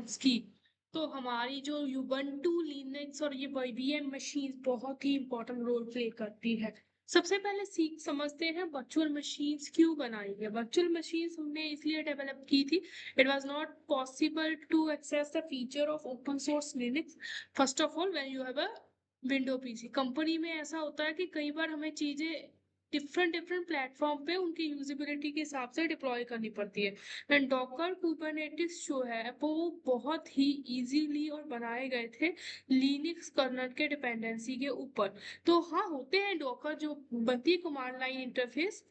Platforms की, तो हमारी जो यूबंटू लिनक्स और ये वीएम मशीन बहुत ही इंपॉर्टेंट रोल प्ले करती है। सबसे पहले सीख समझते हैं वर्चुअल मशीन्स क्यों बनाई है। वर्चुअल मशीन्स हमने इसलिए डेवलप की थी, it was not possible to access the feature of open source Linux. First of all when you have a window PC, company में ऐसा होता है कि कई बार हमें चीजें डिफरेंट डिफरेंट प्लेटफॉर्म पे उनकी यूजिबिलिटी के हिसाब से डिप्लॉय करनी पड़ती है। एंड डॉकर कुबरनेटिस जो है वो बहुत ही इजीली और बनाए गए थे लिनक्स कर्नल के डिपेंडेंसी के ऊपर। तो हाँ, होते हैं डॉकर जो बनती है कमांड लाइन इंटरफेस,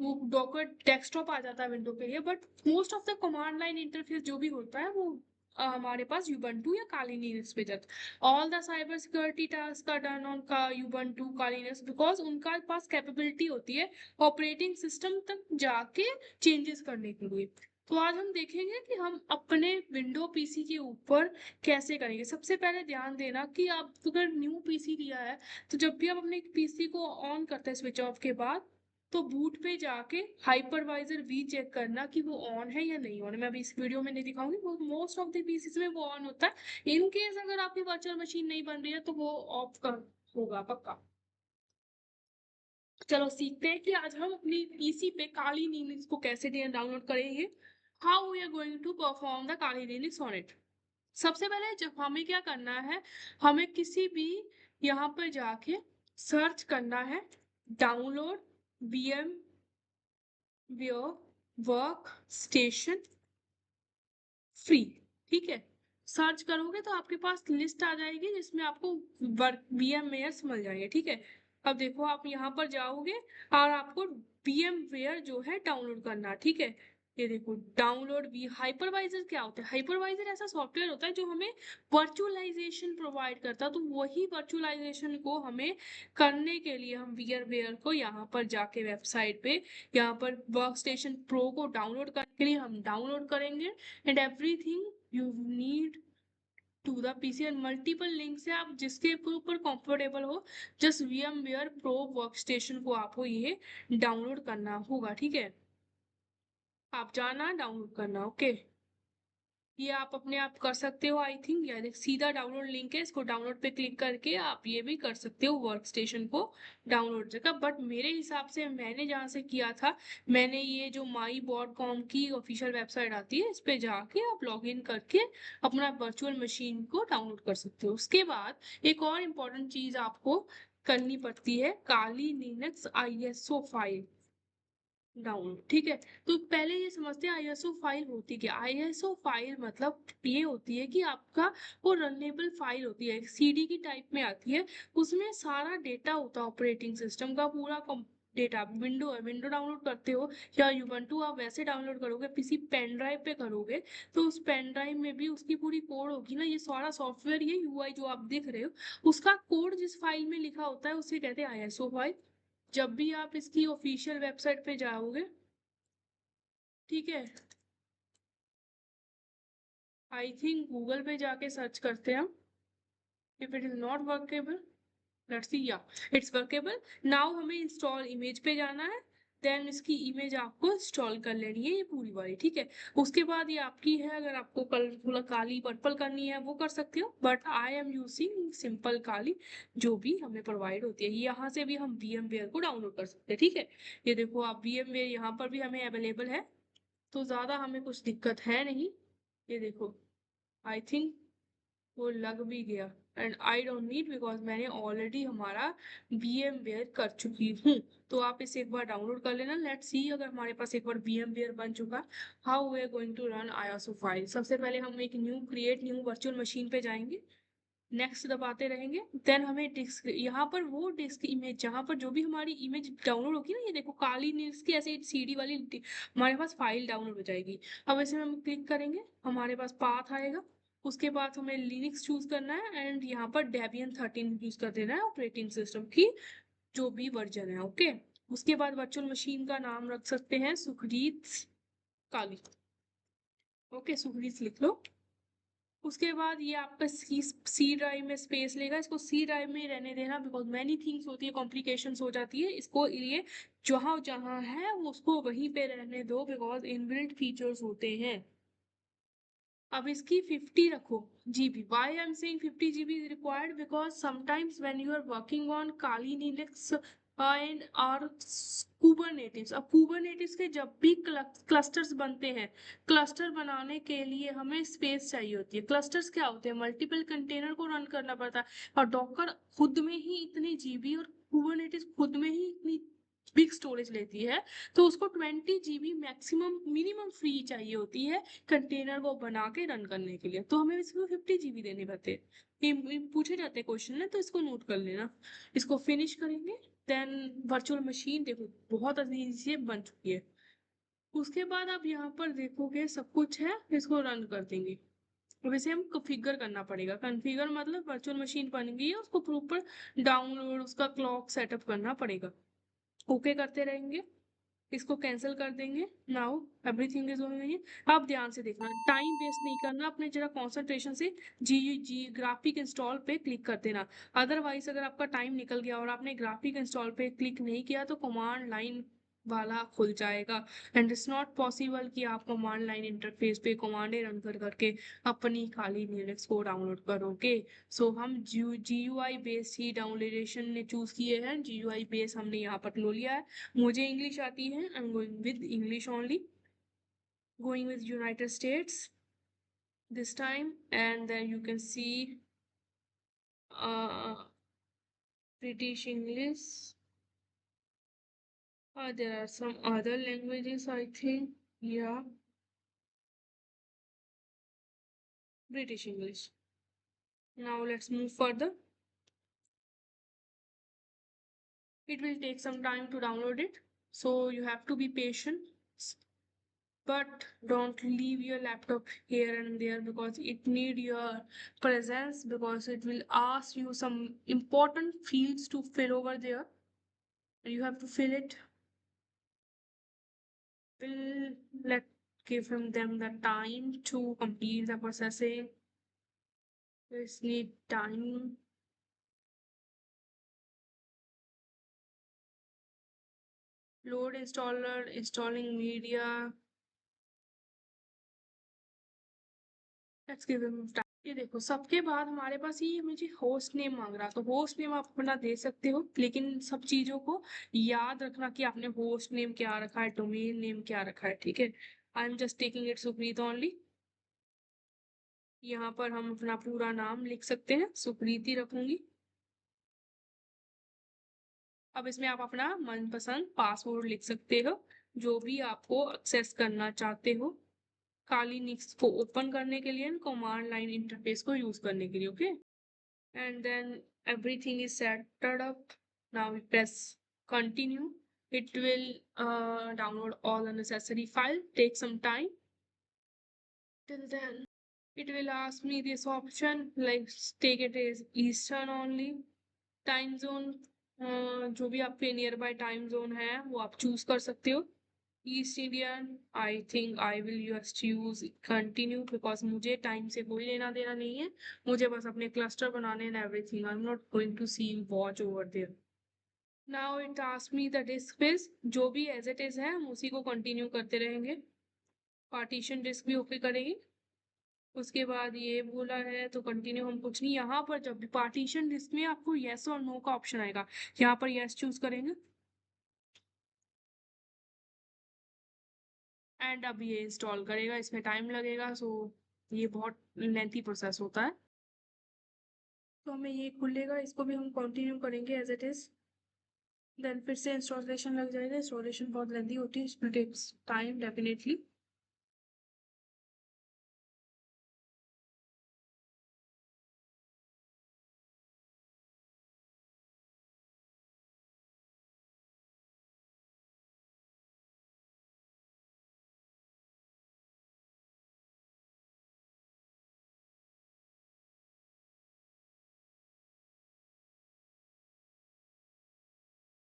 वो डॉकर डेस्कटॉप आ जाता है विंडो के लिए, but most of the command line interface जो भी होता है वो हमारे पास यूबंटू या काली लिनक्स पे जाता है। All the cyber security task का डन ऑन का यूबंटू काली लिनक्स, बिकॉज उनका पास कैपेबिलिटी होती है ऑपरेटिंग सिस्टम तक जाके चेंजेस करने के लिए। तो आज हम देखेंगे कि हम अपने विंडो पीसी के ऊपर कैसे करेंगे। सबसे पहले ध्यान देना कि आप अगर न्यू पीसी लिया है, तो जब भी आप अपने पीसी को ऑन करते हैं स्विच ऑफ के बाद, तो बूट पे जाके हाइपरवाइजर वी चेक करना कि वो ऑन है या नहीं ऑन है। मैं अभी इस वीडियो में नहीं दिखाऊंगी, वो मोस्ट ऑफ द पीसीस में वो ऑन होता है। इन केस अगर आपकी वर्चुअल मशीन नहीं बन रही है तो वो ऑफ कर होगा पक्का। चलो सीखते हैं कि आज हम अपनी पीसी पे काली लिनक्स को कैसे डाउनलोड करेंगे। How we are going to perform the Kali Linux on it. सबसे पहले जब हमें क्या करना है, हमें किसी भी यहाँ पर जाके सर्च करना है download VM work station free. ठीक है, सर्च करोगे तो आपके पास लिस्ट आ जाएगी जिसमें आपको वर्क वीएम वेयर्स मिल जाएंगे। ठीक है, अब देखो आप यहाँ पर जाओगे और आपको वीएम वेयर जो है डाउनलोड करना। ठीक है, ये देखो डाउनलोड वी हाइपरवाइजर क्या होता है। हाइपरवाइजर ऐसा सॉफ्टवेयर होता है जो हमें वर्चुअलाइजेशन प्रोवाइड करता है। तो वही वर्चुअलाइजेशन को हमें करने के लिए हम वीयर वेयर को यहाँ पर जाके वेबसाइट पे यहाँ पर वर्क स्टेशन प्रो को डाउनलोड करने के लिए हम डाउनलोड करेंगे। And everything you need to the PC and multiple links है, आप जिसके ऊपर कंफर्टेबल हो, just VMware pro work station को आपको ये डाउनलोड करना होगा। ठीक है, आप जाना डाउनलोड करना। ओके, ये आप अपने आप कर सकते हो आई थिंक, यानी सीधा डाउनलोड लिंक है, इसको डाउनलोड पे क्लिक करके आप ये भी कर सकते हो वर्क स्टेशन को डाउनलोड जगह। बट मेरे हिसाब से मैंने जहाँ से किया था, मैंने ये जो माई बॉट कॉम की ऑफिशियल वेबसाइट आती है इस पे जाके आप लॉग इन करके अपना वर्चुअल मशीन को डाउनलोड कर सकते हो। उसके बाद एक और इम्पोर्टेंट चीज आपको करनी पड़ती है, काली लिनक्स ISO फाइल डाउनलोड। ठीक है, तो पहले ये समझते हैं आईएसओ फाइल होती क्या। आईएसओ फाइल मतलब ये होती है कि आपका वो रनेबल फाइल होती है, सीडी की टाइप में आती है। उसमें सारा डेटा होता है ऑपरेटिंग सिस्टम का पूरा डेटा। विंडो है, विंडो डाउनलोड करते हो या यूबंटू आप वैसे डाउनलोड करोगे, किसी पेन ड्राइव पे करोगे, तो उस पेन ड्राइव में भी उसकी पूरी कोड होगी ना। ये सारा सॉफ्टवेयर, ये यूआई जो आप देख रहे हो, उसका कोड जिस फाइल में लिखा होता है उसे कहते हैं आईएसओ फाइल। जब भी आप इसकी ऑफिशियल वेबसाइट पे जाओगे, ठीक है, आई थिंक गूगल पे जाके सर्च करते हैं हम। If it is not workable, let's see, या इट्स वर्केबल नाउ। हमें इंस्टॉल इमेज पे जाना है, देन इसकी इमेज आपको इंस्टॉल कर लेनी है ये पूरी वाली। ठीक है, उसके बाद ये आपकी है, अगर आपको कलरफुल काली पर्पल करनी है वो कर सकते हो, but I am using simple काली जो भी हमें प्रोवाइड होती है। यहाँ से भी हम VMware को डाउनलोड कर सकते हैं। ठीक है, ये देखो आप VMware यहाँ पर भी हमें अवेलेबल है, तो ज्यादा हमें कुछ दिक्कत है नहीं। ये देखो, आई थिंक वो लग भी गया, and I don't need because मैंने ऑलरेडी हमारा VMware कर चुकी हूँ। तो आप इसे एक बार डाउनलोड कर लेना। लेट्स सी, अगर हमारे पास एक बार VMware बन चुका, how we are going to run ISO file. सबसे पहले हम एक न्यू वर्चुअल मशीन पे जाएंगे, नेक्स्ट दबाते रहेंगे, देन हमें डिस्क, यहाँ पर वो डिस्क इमेज जहाँ पर जो भी हमारी इमेज डाउनलोड होगी ना, ये देखो काली नीड्स की ऐसे सीडी वाली हमारे पास फाइल डाउनलोड हो जाएगी। अब ऐसे में हम क्लिक करेंगे, हमारे पास पाथ आएगा। उसके बाद हमें लिनक्स चूज करना है एंड यहाँ पर डेबियन 13 यूज कर देना है ऑपरेटिंग सिस्टम की जो भी वर्जन है। ओके, उसके बाद वर्चुअल मशीन का नाम रख सकते हैं सुखरीत काली। ओके, सुखरीत लिख लो। उसके बाद ये आपका सी ड्राइव में स्पेस लेगा, इसको सी ड्राइव में रहने देना, बिकॉज मैनी थिंग्स होती है, कॉम्प्लिकेशंस हो जाती है, इसको लिए जहाँ जहाँ है वो उसको वहीं पे रहने दो, बिकॉज इनबिल्ट फीचर्स होते हैं। अब इसकी 50 रखो GB. Why I am saying 50 GB is required because sometimes when you are working on Kali Linux and और कुबरनेटिव्स। अब कुबरनेटिव्स के जब भी क्लस्टर्स बनते हैं, क्लस्टर बनाने के लिए हमें स्पेस चाहिए होती है। क्लस्टर्स क्या होते हैं? मल्टीपल कंटेनर को रन करना पड़ता है, और डॉकर खुद में ही इतनी जीबी और कुबरनेटिव्स खुद में ही इतनी बिग स्टोरेज लेती है, तो उसको 20 जीबी मैक्सिमम मिनिमम फ्री चाहिए होती है कंटेनर को बना के रन करने के लिए। तो हमें इसमें 50 जीबी देने पड़ते हैं। ये पूछे जाते हैं क्वेश्चन में, तो इसको नोट कर लेना। इसको फिनिश करेंगे, देन वर्चुअल मशीन देखो बहुत आसानी से बन चुकी है। उसके बाद आप यहाँ पर देखोगे सब कुछ है, इसको रन कर देंगे। अब इसे हम कॉन्फ़िगर करना पड़ेगा। कॉन्फ़िगर मतलब वर्चुअल मशीन बन गई है, उसको प्रॉपर डाउनलोड, उसका क्लॉक सेटअप करना पड़ेगा। ओके करते रहेंगे, इसको कैंसिल कर देंगे। Now everything is going. आप ध्यान से देखना, टाइम वेस्ट नहीं करना, अपने जरा कंसंट्रेशन से जी ग्राफिक इंस्टॉल पे क्लिक कर देना। अदरवाइज अगर आपका टाइम निकल गया और आपने ग्राफिक इंस्टॉल पे क्लिक नहीं किया तो कमांड लाइन वाला खुल जाएगा, एंड इट्स नॉट पॉसिबल कि आप कमांड लाइन इंटरफेस पे कमांडे रन कर करके अपनी खाली लिनक्स को डाउनलोड करोगे। सो हम GUI बेस ही डाउनलोडेशन ने चूज किए हैं, GUI बेस हमने यहाँ पर लो लिया है। मुझे इंग्लिश आती है, I am going with English only, going with United states this time, and then you can see British English. There are some other languages, I think. Yeah, British English. Now let's move further. It will take some time to download it, so you have to be patient. But don't leave your laptop here and there because it need your presence, because it will ask you some important fields to fill over there. You have to fill it. Will let give him them the time to complete the processing. Just need time. Load installer, installing media. Let's give him time. ये देखो सबके बाद हमारे पास ये मुझे host name मांग रहा, तो होस्ट नेम आप अपना दे सकते हो, लेकिन सब चीजों को याद रखना कि आपने होस्ट नेम क्या रखा है, डोमेन नेम क्या रखा है, ठीक है। I am just taking it Supreet only. यहाँ पर हम अपना पूरा नाम लिख सकते हैं, सुप्रीति रखूंगी। अब इसमें आप अपना मनपसंद पासवर्ड लिख सकते हो, जो भी आपको एक्सेस करना चाहते हो काली निक्स को ओपन करने के लिए, कमांड लाइन इंटरफेस को यूज करने के लिए। Okay, and then everything is seted up. Now we press continue. It will download all the necessary file, take some time. Till then, it will ask me this option, like take it as Eastern only. Time zone, जो भी आपके near by time zone है वो आप choose कर सकते हो। East Indian, I think I will just use continue because मुझे टाइम से कोई लेना देना नहीं है, मुझे बस अपने क्लस्टर बनाने and everything. I am not going to see watch over there. Now it ask me the disk space, जो भी एज इट इज है हम उसी को कंटिन्यू करते रहेंगे। पार्टीशन डिस्क भी ओके करेगी। उसके बाद ये बोला है तो कंटिन्यू, हम कुछ नहीं। यहाँ पर जब भी पार्टीशन लिस्ट में आपको येस और नो का ऑप्शन आएगा, यहाँ पर येस चूज करेंगे, एंड अब ये इंस्टॉल करेगा, इसमें टाइम लगेगा, सो ये बहुत लेंथी प्रोसेस होता है। तो हमें ये खुलेगा, इसको भी हम कंटिन्यू करेंगे एज इट इज, देन फिर से इंस्टॉलेशन लग जाएगा। इंस्टॉलेशन बहुत लेंथी होती है, इट टेक्स टाइम डेफिनेटली।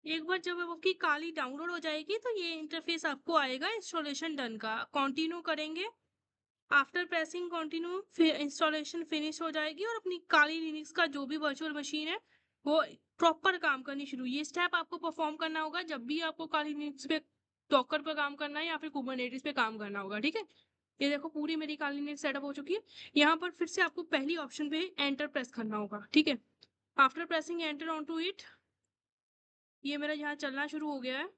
एक बार जब आपकी काली डाउनलोड हो जाएगी तो ये इंटरफेस आपको आएगा इंस्टॉलेशन डन का। कंटिन्यू करेंगे, आफ्टर प्रेसिंग कंटिन्यू फिर इंस्टॉलेशन फिनिश हो जाएगी और अपनी काली लिनक्स का जो भी वर्चुअल मशीन है वो प्रॉपर काम करनी शुरू। ये स्टेप आपको परफॉर्म करना होगा जब भी आपको काली लिनक्स पे डॉकर पे काम करना है या फिर कुबरनेटिस पे काम करना होगा, ठीक है। ये देखो पूरी मेरी काली नेट सेटअप हो चुकी है। यहाँ पर फिर से आपको पहली ऑप्शन पे एंटर प्रेस करना होगा, ठीक है। After pressing enter on to it, ये मेरा यहाँ चलना शुरू हो गया है।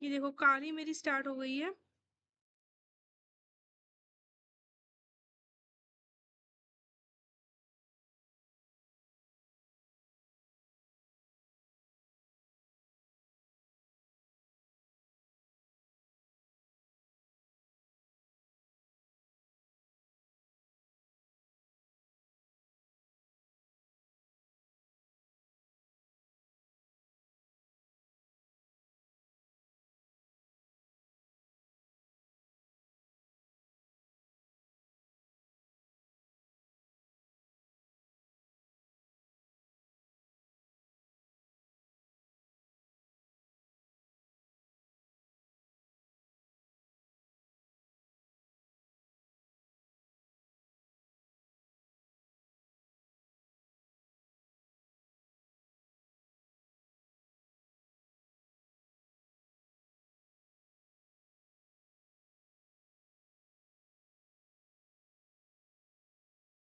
ये देखो काली मेरी स्टार्ट हो गई है।